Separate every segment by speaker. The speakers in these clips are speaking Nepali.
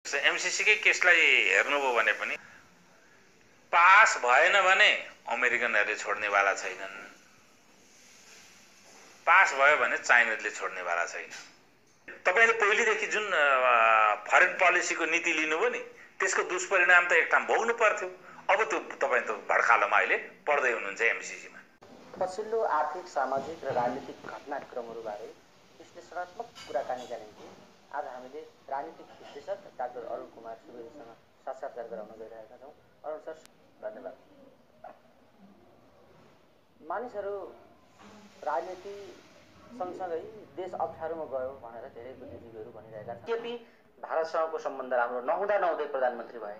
Speaker 1: एमसीसीकै केसलाई हेर्नुभयो भने पनि पास भएन भने अमेरिकनहरूले छोड्नेवाला छैनन्, पास भयो भने चाइनिजले छोड्नेवाला छैन। तपाईले पहिलेदेखि जुन फरेन पोलिसीको नीति लिनुभयो नि त्यसको दुष्परिणाम त एक ठाउँ भोग्नु पर्थ्यो। अब त्यो तपाईँ त भड्खालोमा अहिले पढ्दै हुनुहुन्छ एमसीसीमा।
Speaker 2: पछिल्लो आर्थिक सामाजिक र राजनीतिक घटनाक्रमहरूबारे विश्लेषणात्मक कुराकानीका निम्ति आज हामीले राजनीतिक विश्लेषक डाक्टर अरुण कुमार सुवेदीसँग साक्षात्कार गराउन गइरहेका छौँ। अरुण सर, धन्यवाद। मानिसहरू राजनीति सँगसँगै देश अप्ठ्यारोमा गयो भनेर धेरै बुद्धिजीवीहरू भनिरहेका छन्। यद्यपि भारतसँगको सम्बन्ध राम्रो नहुँदै प्रधानमन्त्री भए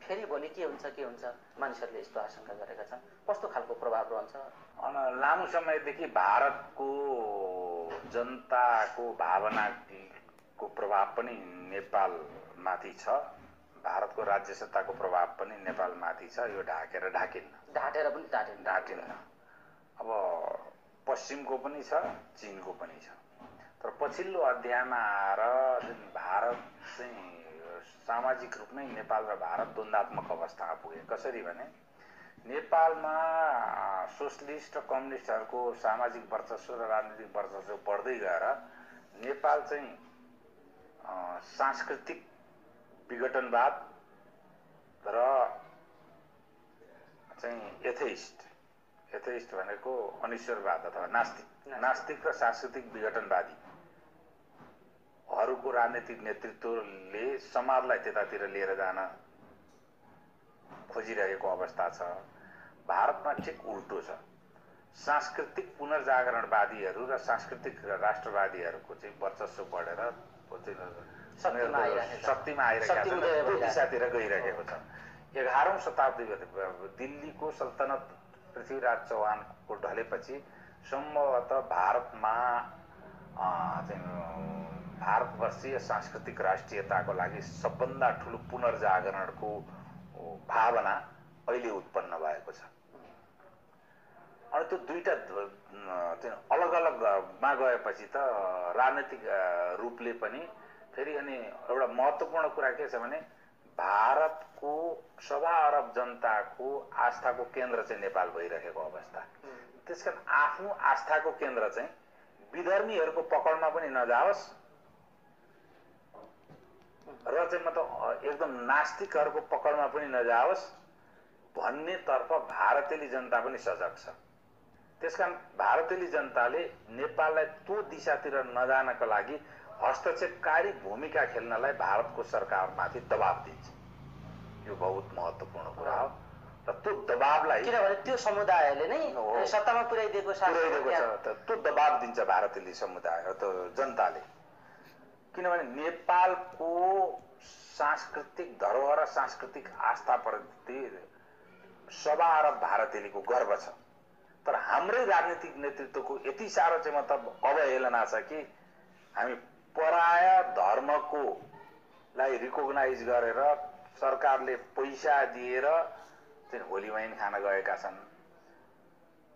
Speaker 2: फेरि भोलि के हुन्छ मानिसहरूले यस्तो आशंका गरेका छन्। कस्तो खालको प्रभाव रहन्छ?
Speaker 1: लामो समयदेखि भारतको जनताको भावनाको प्रभाव पनि नेपालमाथि छ, भारतको राज्य सत्ताको प्रभाव पनि नेपालमाथि छ। यो ढाकेर पनि ढाटिन्न। अब पश्चिमको पनि छ, चीनको पनि छ। तर पछिल्लो अध्यायमा आएर जुन भारत चाहिँ सामाजिक रूपमै नेपाल र भारत द्वन्द्वात्मक अवस्थामा पुगे। कसरी भने नेपालमा सोशलिस्ट र कम्युनिस्टहरूको सामाजिक वर्चस्व र राजनीतिक वर्चस्व बढ्दै गएर नेपाल चाहिँ सांस्कृतिक विघटनवाद र चाहिँ एथेइस्ट भनेको अनिश्वरवाद अथवा नास्तिक र सांस्कृतिक विघटनवादी हरूको राजनीतिक नेतृत्वले समाजलाई त्यतातिर लिएर जान खोजिरहेको अवस्था छ। भारतमा ठिक उल्टो छ। सांस्कृतिक पुनर्जागरणवादीहरू र सांस्कृतिक राष्ट्रवादीहरूको चाहिँ वर्चस्व बढेर शक्तिमा आइरहेको छ, त्यो दिशातिर गइरहेको छ। 11औं शताब्दी दिल्लीको सल्तनत पृथ्वीराज चौहानको ढलेपछि सम्भवतः भारतमा भारतवर्षीय सांस्कृतिक राष्ट्रियताको लागि सबभन्दा ठुलो पुनर्जागरणको भावना अहिले उत्पन्न भएको छ। अनि त्यो दुईटा अलग अलगमा गएपछि त राजनीतिक रूपले पनि फेरि अनि एउटा महत्त्वपूर्ण कुरा के छ भने भारतको 1.25 अरब जनताको आस्थाको केन्द्र चाहिँ नेपाल भइरहेको अवस्था। त्यसकारण आफ्नो आस्थाको केन्द्र चाहिँ विधर्मीहरूको पकडमा पनि नजाओस् र चाहिँ मतलब एकदम नास्तिकहरूको पकडमा पनि नजाओस् भन्ने तर्फ भारतेली जनता पनि सजग छ। त्यसकारण भारतेली जनताले नेपाललाई त्यो दिशातिर नजानको लागि हस्तक्षेपकारी भूमिका खेल्नलाई भारतको सरकारमाथि दबाब दिन्छ। यो बहुत महत्त्वपूर्ण कुरा हो र त्यो दबाबलाई
Speaker 2: किनभने त्यो समुदायले नै सत्तामा पुर्याइदिएको छ,
Speaker 1: त्यो दबाब दिन्छ भारतेली समुदाय त जनताले। किनभने नेपालको सांस्कृतिक धरोहर र सांस्कृतिक आस्थाप्रति 1.25 अरब भारतेलीको गर्व छ। तर हाम्रै राजनीतिक नेतृत्वको यति साह्रो चाहिँ मतलब अवहेलना छ कि हामी पराय धर्मको लाई रिकग्नाइज गरेर सरकारले पैसा दिएर चाहिँ होली वाइन खान गएका छन्।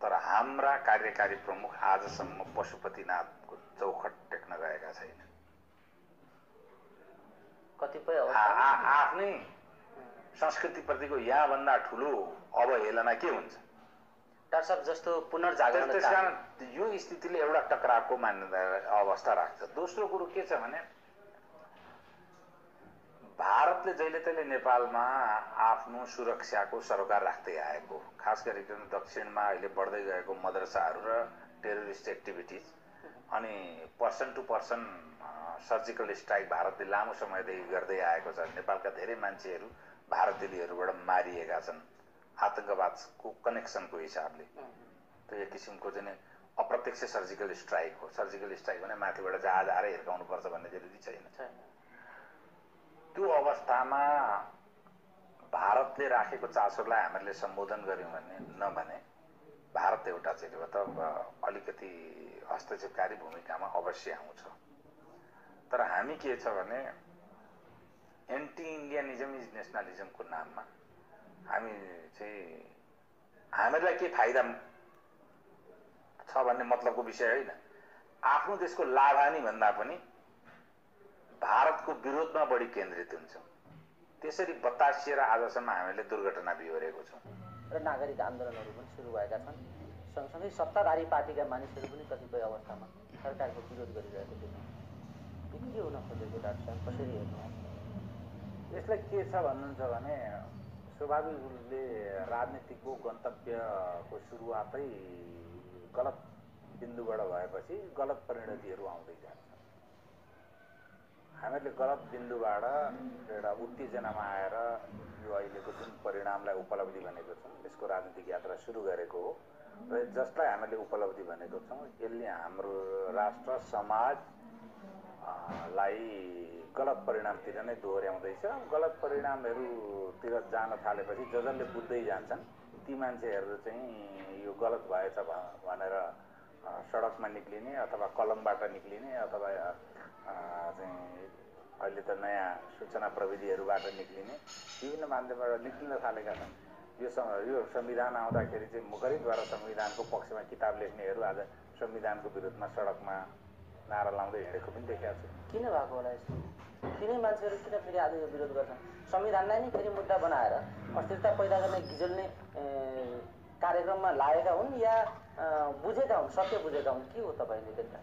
Speaker 1: तर हाम्रा कार्यकारी प्रमुख आजसम्म पशुपतिनाथको चौखट टेक्न गएका छैन।
Speaker 2: कतिपय
Speaker 1: आफ्नै संस्कृतिप्रतिको यहाँभन्दा ठुलो अवहेलना के हुन्छ?
Speaker 2: डाक्टर साहब जस्तो पुनर्जागरण।
Speaker 1: त्यसकारण यो स्थितिले एउटा टकरावको मान्यता अवस्था राख्छ। दोस्रो कुरो के छ भने भारतले जहिले तहिले नेपालमा आफ्नो सुरक्षाको सरोकार राख्दै आएको, खास गरिकन दक्षिणमा अहिले बढ्दै गएको मद्रसाहरू र टेरोरिस्ट एक्टिभिटिज अनि person to person surgical strike भारतले लामो समयदेखि गर्दै आएको छ। नेपालका धेरै मान्छेहरू भारतेलीहरूबाट मारिएका छन् आतंकवादको कनेक्सनको हिसाबले। त्यो एक किसिमको चाहिँ अप्रत्यक्ष सर्जिकल स्ट्राइक हो। सर्जिकल स्ट्राइक भने माथिबाट जहाज आएर हिर्काउनुपर्छ भन्ने जरुरी छैन। त्यो अवस्थामा भारतले राखेको चासोलाई हामीले सम्बोधन गर्यौँ भने भारत एउटा चाहिँ त अलिकति हस्तक्षेपकारी भूमिकामा अवश्य आउँछ। तर हामी के छ भने एन्टी इन्डियनिजम इज नेसनलिजमको नाममा हामी चाहिँ हामीलाई के फाइदा छ भन्ने मतलबको विषय होइन। आफ्नो देशको लाभ हानि भन्दा पनि भारतको विरोधमा बढी केन्द्रित हुन्छौँ। त्यसरी बतासिएर आजसम्म हामीले दुर्घटना बिहोरेको छौँ
Speaker 2: र नागरिक आन्दोलनहरू पनि सुरु भएका छन्। सँगसँगै सत्ताधारी पार्टीका मानिसहरू पनि कतिपय अवस्थामा सरकारको विरोध गरिरहेको देखिन्छ। यो के हुन खोजेको डाक्टर साहब, कसरी हेर्नुहुन्छ?
Speaker 3: यसलाई के छ भन्नुहुन्छ भने स्वाभाविक रूपले राजनीतिको गन्तव्यको सुरुवातै गलत बिन्दुबाट भएपछि गलत परिणतिहरू आउँदै जान्छ। हामीले गलत बिन्दुबाट एउटा उत्तेजनामा आएर यो अहिलेको जुन परिणामलाई उपलब्धि भनेको छौँ यसको राजनीतिक यात्रा सुरु गरेको हो र जसलाई हामीले उपलब्धि भनेको छौँ यसले हाम्रो राष्ट्र समाज लाई गलत परिणामतिर नै दोहोर्याउँदैछ। गलत परिणामहरूतिर जान थालेपछि जसले बुझ्दै जान्छन् ती मान्छेहरू चाहिँ यो गलत भएछ भनेर सडकमा निक्लिने अथवा कलमबाट निक्लिने अथवा चाहिँ अहिले त नयाँ सूचना प्रविधिहरूबाट निक्लिने विभिन्न माध्यमबाट निक्लिन थालेका छन्। यो संविधान आउँदाखेरि चाहिँ मुखरित भएर संविधानको पक्षमा किताब लेख्नेहरू आज संविधानको विरुद्धमा सडकमा नारा लाउँदै हिँडेको पनि देखाएको छु।
Speaker 2: किन भएको होला यस्तो? किनै मान्छेहरू किन फेरि आज यो विरोध गर्छन्? संविधानलाई नै फेरि मुद्दा बनाएर अस्थिरता पैदा गर्ने गिजल्ने कार्यक्रममा लागेका हुन् या बुझेका हुन्, सत्य बुझेका हुन्? के हो तपाईँले देख्दा?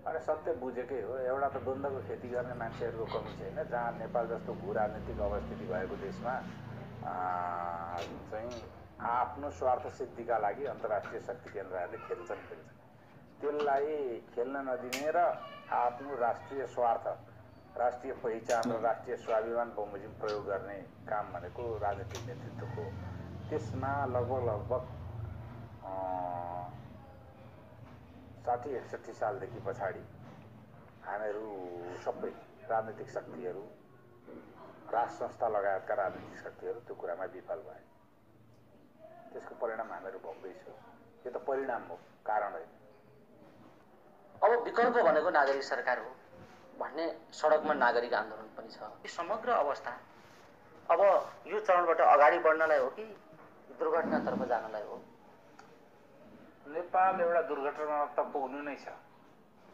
Speaker 3: अरे सत्य बुझेकै हो। एउटा त द्वन्द्वको खेती गर्ने मान्छेहरूको कमी छैन। जहाँ नेपाल जस्तो भू राजनीतिक अवस्थिति भएको देशमा चाहिँ आफ्नो स्वार्थ सिद्धिका लागि अन्तर्राष्ट्रिय शक्ति केन्द्रहरूले खेल्छन्। त्यसलाई खेल्न नदिने र आफ्नो राष्ट्रिय स्वार्थ, राष्ट्रिय पहिचान र राष्ट्रिय स्वाभिमान बमोजिम प्रयोग गर्ने काम भनेको राजनीतिक नेतृत्वको। त्यसमा लगभग 60-61 सालदेखि पछाडि हामीहरू सबै राजनीतिक शक्तिहरू, राष्ट्र संस्था लगायतका राजनीतिक शक्तिहरू त्यो कुरामा विफल भए। त्यसको परिणाम हामीहरू भोग्दैछौँ। यो त परिणाम हो, कारण होइन।
Speaker 2: अब विकल्प भनेको नागरिक सरकार हो भन्ने सडकमा नागरिक आन्दोलन पनि छ। यो समग्र अवस्था अब यो चरणबाट अगाडि बढ्नलाई हो कि दुर्घटनातर्फ जानलाई हो?
Speaker 1: नेपाल एउटा दुर्घटनामा त पुग्नु नै छ।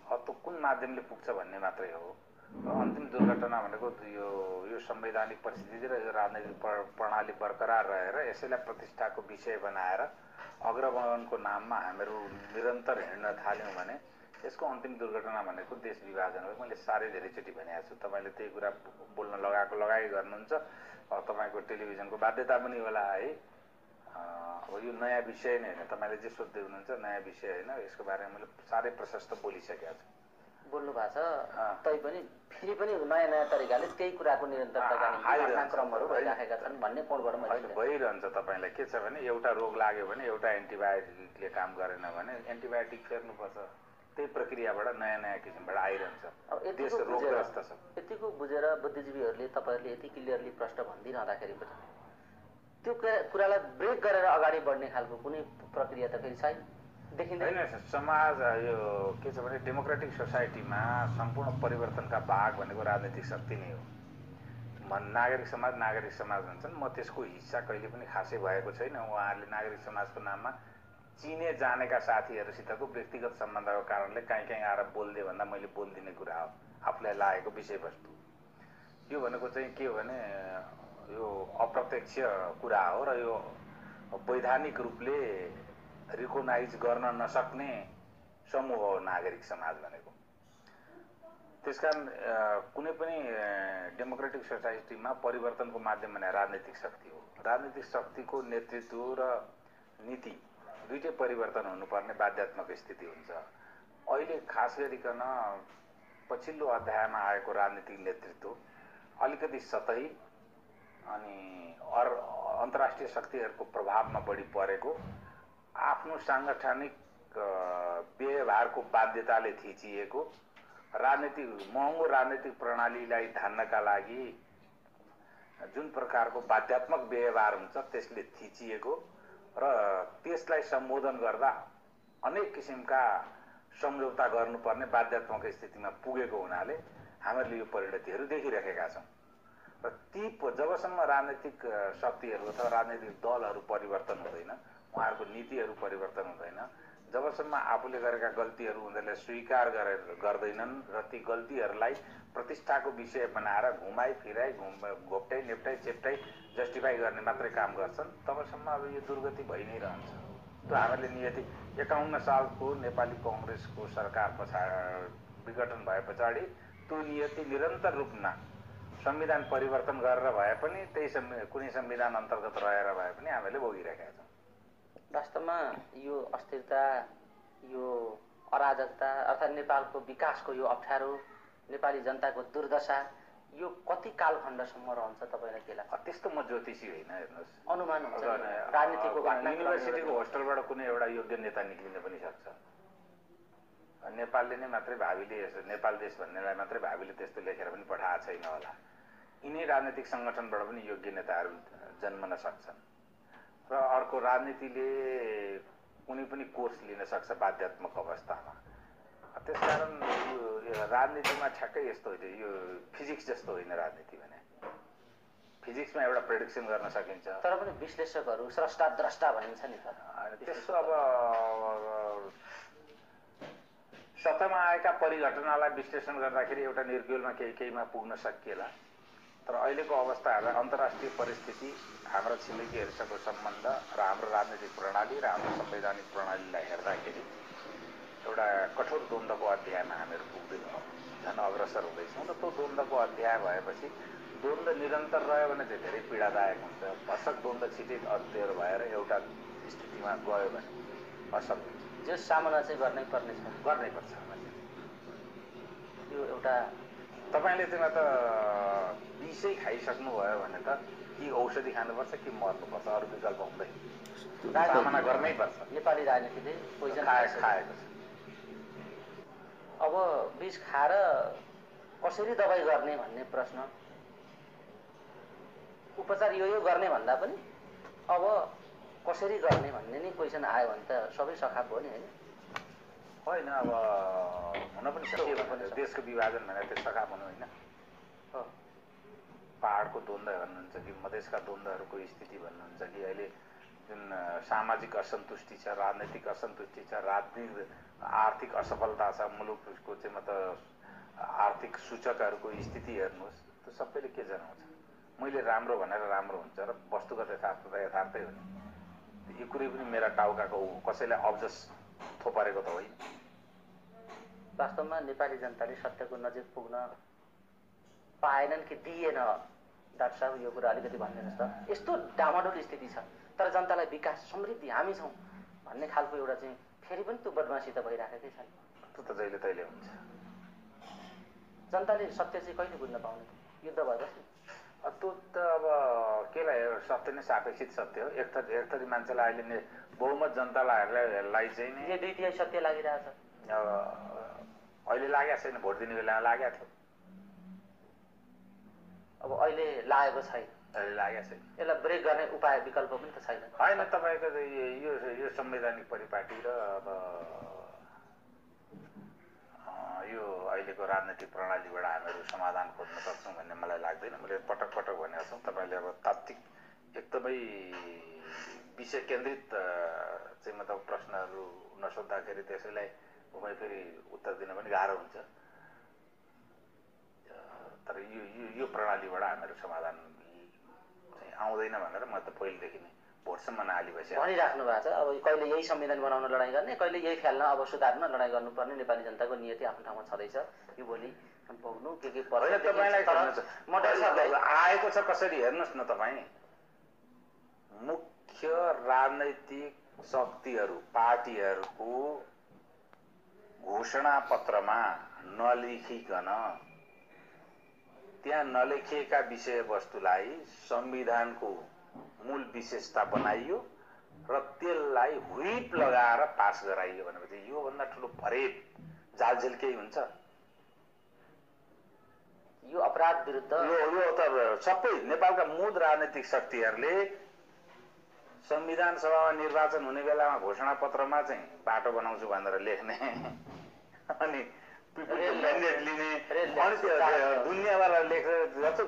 Speaker 1: त्यो कुन माध्यमले पुग्छ भन्ने मात्रै हो। अन्तिम दुर्घटना भनेको यो संवैधानिक परिस्थिति र यो राजनैतिक प्रणाली बरकरार रहेर यसैलाई प्रतिष्ठाको विषय बनाएर अग्रगमनको नाममा हामीहरू निरन्तर हिँड्न थाल्यौँ भने यसको अन्तिम दुर्घटना भनेको देश विभाजन हो। मैले साह्रै धेरैचोटि भनेको छु। तपाईँले त्यही कुरा बोल्न लगाई गर्नुहुन्छ। तपाईँको टेलिभिजनको बाध्यता पनि होला है। अब यो नयाँ विषय नै होइन। तपाईँले जे सोध्दै हुनुहुन्छ नयाँ विषय होइन। यसको बारेमा मैले साह्रै प्रशस्त बोलिसकेको छु।
Speaker 2: बोल्नु भएको छ। तैपनि फेरि पनि नयाँ नयाँ तरिकाले त्यही कुराको निरन्तरताका निम्ति क्रमहरू भइराखेका छन् भन्ने कोणबाट मैले
Speaker 1: भइरहन्छ। तपाईँलाई के छ भने एउटा रोग लाग्यो भने एउटा एन्टिबायोटिकले काम गरेन भने एन्टिबायोटिक फेर्नुपर्छ। त्यही प्रक्रियाबाट नयाँ नयाँ किसिमबाट आइरहन्छ। देश रोगग्रस्त छ।
Speaker 2: यतिको बुझेर बुद्धिजीवीहरूले तपाईँहरूले यति क्लियरली प्रश्न भनिदिइरहँदाखेरि पनि त्यो कुरालाई ब्रेक गरेर अगाडि बढ्ने खालको कुनै प्रक्रिया त फेरि छैन, देखिँदैन।
Speaker 1: समाज यो के छ भने डेमोक्रेटिक सोसाइटीमा सम्पूर्ण परिवर्तनका भाग भनेको राजनीतिक शक्ति नै हो। नागरिक समाज भन्छन्। म त्यसको हिस्सा कहिले पनि खासै भएको छैन। उहाँहरूले नागरिक समाजको नाममा चिने जानेका साथीहरूसितको व्यक्तिगत सम्बन्धको कारणले कहीँ आएर बोल्दिए भन्दा मैले बोलिदिने कुरा हो। आफूलाई लागेको विषयवस्तु यो भनेको चाहिँ के हो भने यो अप्रत्यक्ष कुरा हो र यो वैधानिक रूपले रिकग्नाइज गर्न नसक्ने समूह हो नागरिक समाज भनेको। त्यसकारण कुनै पनि डेमोक्रेटिक सोसाइटीमा परिवर्तनको माध्यम भने राजनीतिक शक्ति हो। राजनीतिक शक्तिको नेतृत्व र नीति दुईटै परिवर्तन हुनुपर्ने बाध्यात्मक स्थिति हुन्छ। अहिले खास गरिकन पछिल्लो अध्यायमा आएको राजनीतिक नेतृत्व अलिकति सतही अनि अन्तर्राष्ट्रिय शक्तिहरूको प्रभावमा बढी परेको, आफ्नो सांगठनिक व्यवहारको बाध्यताले थिचिएको, महँगो राजनीतिक प्रणालीलाई धान्नका लागि जुन प्रकारको बाध्यात्मक व्यवहार हुन्छ त्यसले थिचिएको र त्यसलाई सम्बोधन गर्दा अनेक किसिमका सम्झौता गर्नुपर्ने बाध्यात्मक स्थितिमा पुगेको हुनाले हामीले यो परिणतिहरू देखिरहेका छौँ। र ती जबसम्म राजनीतिक शक्तिहरू अथवा राजनीतिक दलहरू परिवर्तन हुँदैन, उहाँहरूको नीतिहरू परिवर्तन हुँदैन, जबसम्म आफूले गरेका गल्तीहरू उनीहरूले स्वीकार गर्दैनन् र ती गल्तीहरूलाई प्रतिष्ठाको विषय बनाएर घुमाई फिराई घोप्टाइ नेप्टाइ चेप्टाइ जस्टिफाई गर्ने मात्रै काम गर्छन्, तबसम्म अब यो दुर्गति भइ नै रहन्छ। त्यो हामीले नियति 51 सालको नेपाली कांग्रेसको सरकार विघटन भए पछाडि त्यो नियति निरन्तर रूपमा संविधान परिवर्तन गरेर भए पनि त्यही कुनै संविधान अन्तर्गत रहेर भए पनि हामीले भोगिरहेका छौँ।
Speaker 2: वास्तवमा यो अस्थिरता, यो अराजकता अर्थात् नेपालको विकासको यो अप्ठ्यारो, नेपाली जनताको दुर्दशा यो कति कालखण्डसम्म रहन्छ तपाईँलाई के लाग्छ?
Speaker 1: त्यस्तो म ज्योतिषी होइन, हेर्नुहोस्,
Speaker 2: अनुमान हुन्छ। राजनीतिको
Speaker 1: युनिभर्सिटीको होस्टेलबाट कुनै एउटा योग्य नेता निक्लिन पनि सक्छ। नेपालले नै मात्रै भावीले नेपाल देश भन्नेलाई मात्रै भावीले त्यस्तो लेखेर पनि पठाएको छैन होला। यिनै राजनीतिक सङ्गठनबाट पनि योग्य नेताहरू जन्मन सक्छन् र अर्को राजनीतिले कुनै पनि कोर्स लिन सक्छ बाध्यात्मक अवस्थामा। त्यसकारण यो राजनीतिमा ठ्याक्कै यस्तो होइन, यो फिजिक्स जस्तो होइन राजनीति भने। फिजिक्समा एउटा प्रेडिक्सन गर्न सकिन्छ,
Speaker 2: तर पनि विश्लेषकहरू स्रष्टा द्रष्टा भनिन्छ नि त।
Speaker 1: त्यसो अब सतहमा आएका परिघटनालाई विश्लेषण गर्दाखेरि एउटा निर्गुलमा केहीमा पुग्न सकिएला। तर अहिलेको अवस्था हेर्दा अन्तर्राष्ट्रिय परिस्थिति, हाम्रा छिमेकीहरूसँगको सम्बन्ध र हाम्रो राजनीतिक प्रणाली र हाम्रो संवैधानिक प्रणालीलाई हेर्दाखेरि एउटा कठोर द्वन्द्वको अध्यायमा हामीहरू पुग्दैछौँ, झन् अग्रसर हुँदैछौँ। र त्यो द्वन्द्वको अध्याय भएपछि द्वन्द्व निरन्तर रह्यो भने चाहिँ धेरै पीडादायक हुन्छ। भसक द्वन्द्व छिटै अध्ययन भएर एउटा स्थितिमा गयो भने असर हुन्छ।
Speaker 2: जो सामना चाहिँ गर्नै पर्छ। यो एउटा
Speaker 1: तपाईँले त्यसमा त विषै खाइसक्नुभयो भने त कि औषधि खानुपर्छ कि मर्नुपर्छ, अरू विकल्प हुँदैन, सामना गर्नै पर्छ।
Speaker 2: नेपाली राजनीतिले पोइजन
Speaker 1: खाएको छ।
Speaker 2: अब विष खाएर कसरी दबाई गर्ने भन्ने प्रश्न, उपचार यो गर्ने भन्दा पनि अब कसरी गर्ने भन्ने नै क्वेसन आयो भने त सबै सखाप हो नि, होइन?
Speaker 1: अब हुन पनि सक्छ। देशको विभाजन भनेर त्यो सखाप हुनु होइन। पहाडको द्वन्द्व भन्नुहुन्छ कि मधेसका द्वन्द्वहरूको स्थिति भन्नुहुन्छ कि अहिले जुन सामाजिक असन्तुष्टि छ, राजनैतिक असन्तुष्टि छ, राजनीतिक आर्थिक असफलता छ, मुलुकको चाहिँ मतलब आर्थिक सूचकहरूको स्थिति हेर्नुहोस्, त्यो सबैले के जनाउँछ? मैले राम्रो भनेर राम्रो हुन्छ र वस्तुगत यथार्थै हो नि। यो कुरै पनि मेरा टाउकाको कसैलाई अब्जस थोपरेको त होइन।
Speaker 2: वास्तवमा नेपाली जनताले सत्यको नजिक पुग्न पाएनन् कि दिएन? डाक्टर साहब यो कुरा अलिकति भनिदिनुहोस् त। यस्तो डामाडोल स्थिति छ तर जनतालाई विकास समृद्धि हामी छौँ भन्ने खालको एउटा चाहिँ फेरि पनि त्यो बदमासी त भइराखेकै छ।
Speaker 1: त्यो त जहिले तहिले हुन्छ।
Speaker 2: जनताले सत्य चाहिँ कहिले बुझ्न पाउने? युद्ध भएपछि
Speaker 1: त्यो त अब केलाई सत्य नै सापेक्षित सत्य हो। एक थरी मान्छेलाई अहिले बहुमत जनतालाई चाहिँ नि
Speaker 2: द्वितीय सत्य लागिरहेछ।
Speaker 1: अहिले लागेको छैन, भोट दिने बेलामा लागेको थियो,
Speaker 2: अब अहिले लागेको छैन।
Speaker 1: अहिले लागेको छैन।
Speaker 2: यसलाई ब्रेक गर्ने उपाय विकल्प पनि त छैन।
Speaker 1: होइन, तपाईँको यो संवैधानिक परिपाटी र अब यो अहिलेको राजनीतिक प्रणालीबाट हामीहरू समाधान खोज्न सक्छौँ भन्ने मलाई लाग्दैन। मैले पटक पटक भनेको छु, तपाईँले अब तात्विक एकदमै विषय केन्द्रित चाहिँ मतलब प्रश्नहरू नसोद्धाखेरि त्यसैलाई घुमाइ फेरि उत्तर दिन पनि गाह्रो हुन्छ। तर यो प्रणालीबाट हामीहरू समाधान चाहिँ आउँदैन भनेर म त पहिलेदेखि नै भोटसम्म नहाली बसेँ
Speaker 2: भनिराख्नु भएको छ। अब कहिले यही संविधान बनाउन लडाइँ गर्ने, कहिले यही फ्याल्न, अब सुधार्न लडाइँ गर्नुपर्ने नेपाली जनताको नियति आफ्नो ठाउँमा छँदैछ। यो भोलि भोग्नु के पर्छ
Speaker 1: तपाईँलाई आएको छ कसरी हेर्नुहोस् न। तपाईँ मुख्य राजनैतिक शक्तिहरू पार्टीहरूको घोषणा पत्रमा नलेखिकन त्यहाँ नलेखिएका विषयवस्तुलाई संविधानको मूल विशेषता बनाइयो र त्यसलाई व्हिप लगाएर पास गराइयो भनेपछि योभन्दा ठुलो फरेब जालझेल केही हुन्छ?
Speaker 2: यो अपराध विरुद्ध
Speaker 1: यो त सबै नेपालका मुद राजनैतिक शक्तिहरूले संविधान सभामा निर्वाचन हुने बेलामा घोषणा पत्रमा चाहिँ बाटो बनाउँछु भनेर लेख्ने अनि पिपुलको म्यान्डेट लिने अनि त्यो दुनियाँवाला लेखेर जस्तो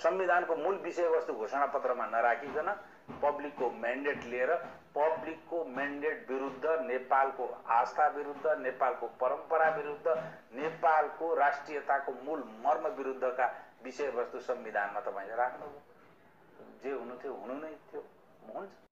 Speaker 1: संविधानको मूल विषयवस्तु घोषणा पत्रमा नराखिकन पब्लिकको म्यान्डेट लिएर पब्लिकको म्यान्डेट विरुद्ध, नेपालको आस्था विरुद्ध, नेपालको परम्परा विरुद्ध, नेपालको राष्ट्रियताको मूल मर्म विरुद्धका विषयवस्तु संविधानमा तपाईले राख्नुभयो। जे हुनु थियो हुनु